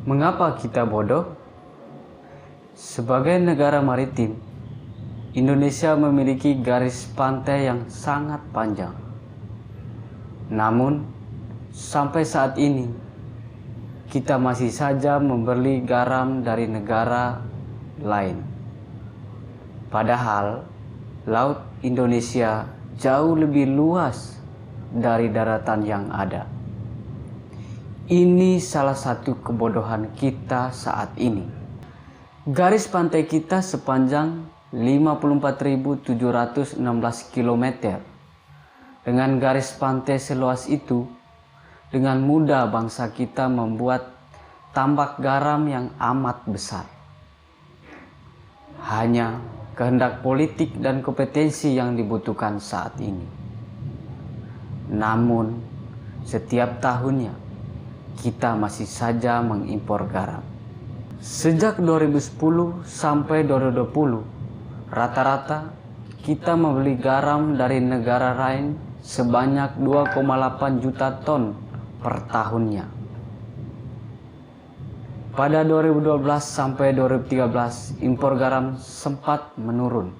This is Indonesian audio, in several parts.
Mengapa kita bodoh? Sebagai negara maritim, Indonesia memiliki garis pantai yang sangat panjang. Namun, sampai saat ini, kita masih saja membeli garam dari negara lain. Padahal, Laut Indonesia jauh lebih luas dari daratan yang ada. Ini salah satu kebodohan kita saat ini. Garis pantai kita sepanjang 54.716 km. Dengan garis pantai seluas itu, dengan mudah bangsa kita membuat tambak garam yang amat besar. Hanya kehendak politik dan kompetensi yang dibutuhkan saat ini. Namun, setiap tahunnya, kita masih saja mengimpor garam. Sejak 2010 sampai 2020, rata-rata kita membeli garam dari negara lain sebanyak 2,8 juta ton per tahunnya. Pada 2012 sampai 2013, impor garam sempat menurun.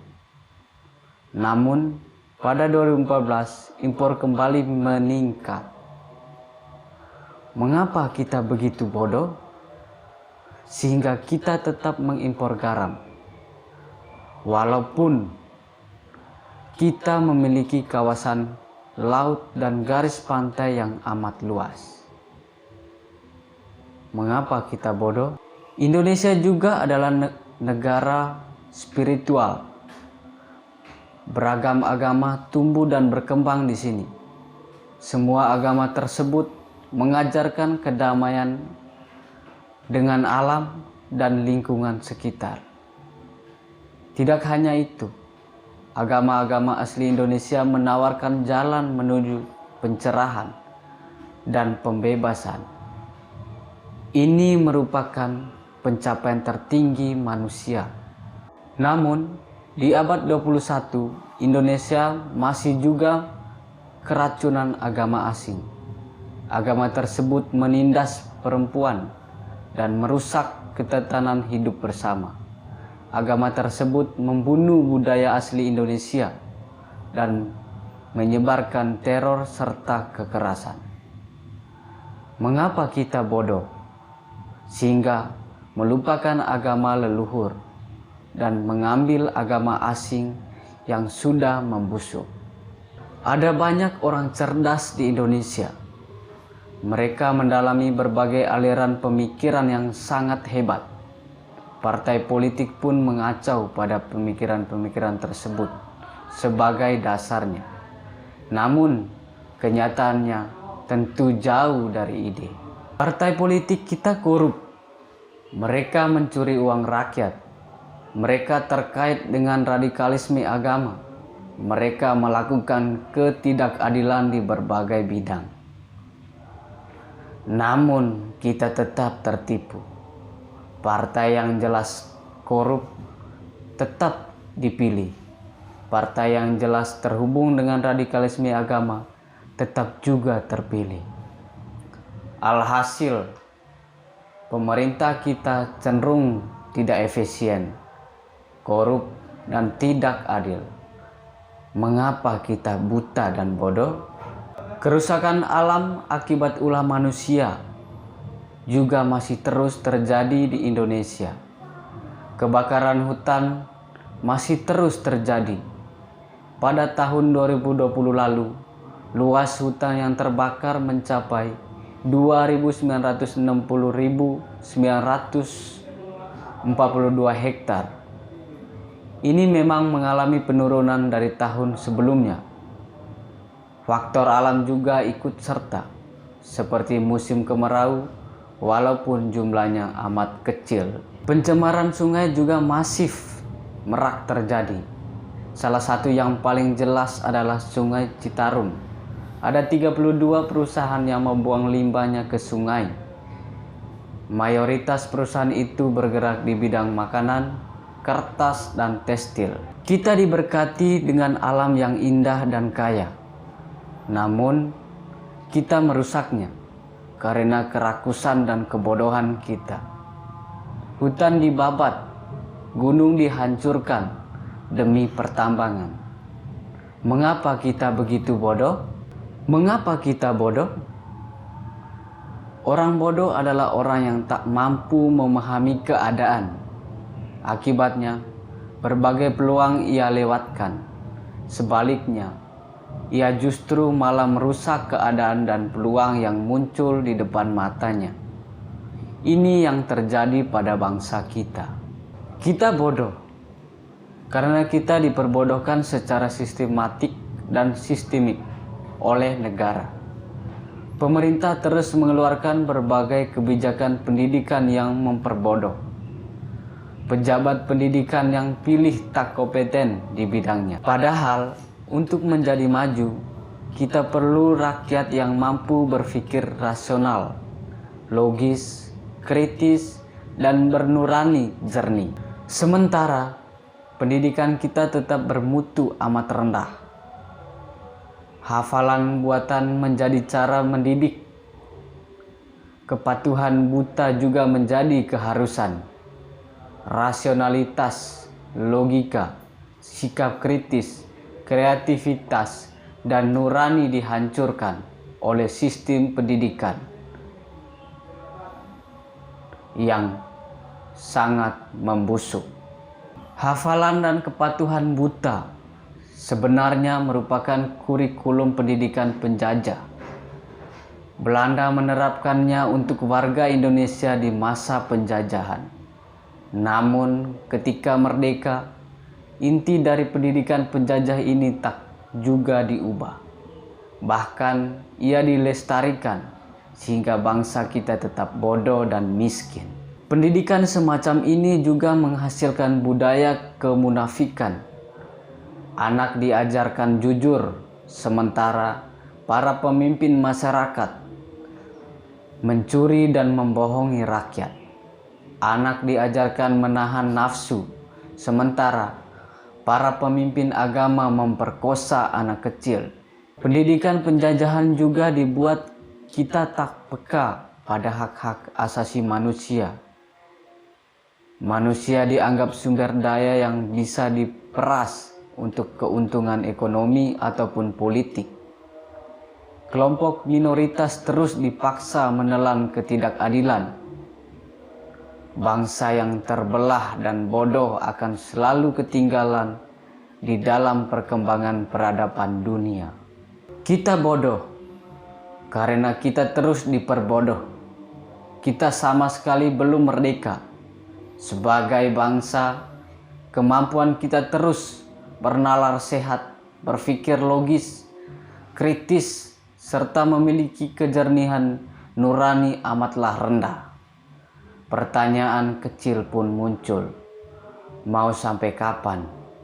Namun, pada 2014, impor kembali meningkat. Mengapa kita begitu bodoh? Sehingga kita tetap mengimpor garam. Walaupun kita memiliki kawasan laut dan garis pantai yang amat luas. Mengapa kita bodoh? Indonesia juga adalah negara spiritual. Beragam agama tumbuh dan berkembang di sini. Semua agama tersebut mengajarkan kedamaian dengan alam dan lingkungan sekitar. Tidak hanya itu, agama-agama asli Indonesia menawarkan jalan menuju pencerahan dan pembebasan. Ini merupakan pencapaian tertinggi manusia. Namun, di abad 21, Indonesia masih juga keracunan agama asing. Agama tersebut menindas perempuan dan merusak ketetanan hidup bersama. Agama tersebut membunuh budaya asli Indonesia dan menyebarkan teror serta kekerasan. Mengapa kita bodoh sehingga melupakan agama leluhur dan mengambil agama asing yang sudah membusuk? Ada banyak orang cerdas di Indonesia. Mereka mendalami berbagai aliran pemikiran yang sangat hebat. Partai politik pun mengacau pada pemikiran-pemikiran tersebut sebagai dasarnya. Namun, kenyataannya tentu jauh dari ide. Partai politik kita korup. Mereka mencuri uang rakyat. Mereka terkait dengan radikalisme agama. Mereka melakukan ketidakadilan di berbagai bidang. Namun kita tetap tertipu. Partai yang jelas korup tetap dipilih. Partai yang jelas terhubung dengan radikalisme agama tetap juga terpilih. Alhasil, pemerintah kita cenderung tidak efisien, korup, dan tidak adil. Mengapa kita buta dan bodoh? Kerusakan alam akibat ulah manusia juga masih terus terjadi di Indonesia. Kebakaran hutan masih terus terjadi. Pada tahun 2020 lalu, luas hutan yang terbakar mencapai 2.960.942 hektar. Ini memang mengalami penurunan dari tahun sebelumnya. Faktor alam juga ikut serta, seperti musim kemarau, walaupun jumlahnya amat kecil. Pencemaran sungai juga masif merak terjadi. Salah satu yang paling jelas adalah Sungai Citarum. Ada 32 perusahaan yang membuang limbahnya ke sungai. Mayoritas perusahaan itu bergerak di bidang makanan, kertas, dan tekstil. Kita diberkati dengan alam yang indah dan kaya. Namun, kita merusaknya karena kerakusan dan kebodohan kita. Hutan dibabat, gunung dihancurkan demi pertambangan. Mengapa kita begitu bodoh? Mengapa kita bodoh? Orang bodoh adalah orang yang tak mampu memahami keadaan. Akibatnya, berbagai peluang ia lewatkan. Sebaliknya, ia justru malah merusak keadaan dan peluang yang muncul di depan matanya. Ini yang terjadi pada bangsa kita. Kita bodoh karena kita diperbodohkan secara sistematik dan sistemik oleh negara. Pemerintah terus mengeluarkan berbagai kebijakan pendidikan yang memperbodoh. Pejabat pendidikan yang pilih tak kompeten di bidangnya. Padahal, untuk menjadi maju, kita perlu rakyat yang mampu berpikir rasional, logis, kritis, dan bernurani jernih. Sementara, pendidikan kita tetap bermutu amat rendah. Hafalan buatan menjadi cara mendidik. Kepatuhan buta juga menjadi keharusan. Rasionalitas, logika, sikap kritis, kreativitas, dan nurani dihancurkan oleh sistem pendidikan yang sangat membusuk. Hafalan dan kepatuhan buta sebenarnya merupakan kurikulum pendidikan penjajah. Belanda menerapkannya untuk warga Indonesia di masa penjajahan. Namun ketika merdeka, inti dari pendidikan penjajah ini tak juga diubah. Bahkan ia dilestarikan sehingga bangsa kita tetap bodoh dan miskin. Pendidikan semacam ini juga menghasilkan budaya kemunafikan. Anak diajarkan jujur, sementara para pemimpin masyarakat mencuri dan membohongi rakyat. Anak diajarkan menahan nafsu, sementara para pemimpin agama memperkosa anak kecil. Pendidikan penjajahan juga dibuat kita tak peka pada hak-hak asasi manusia. Manusia dianggap sumber daya yang bisa diperas untuk keuntungan ekonomi ataupun politik. Kelompok minoritas terus dipaksa menelan ketidakadilan. Bangsa yang terbelah dan bodoh akan selalu ketinggalan di dalam perkembangan peradaban dunia. Kita bodoh karena kita terus diperbodoh. Kita sama sekali belum merdeka. Sebagai bangsa, kemampuan kita terus bernalar sehat, berpikir logis, kritis, serta memiliki kejernihan nurani amatlah rendah. Pertanyaan kecil pun muncul, mau sampai kapan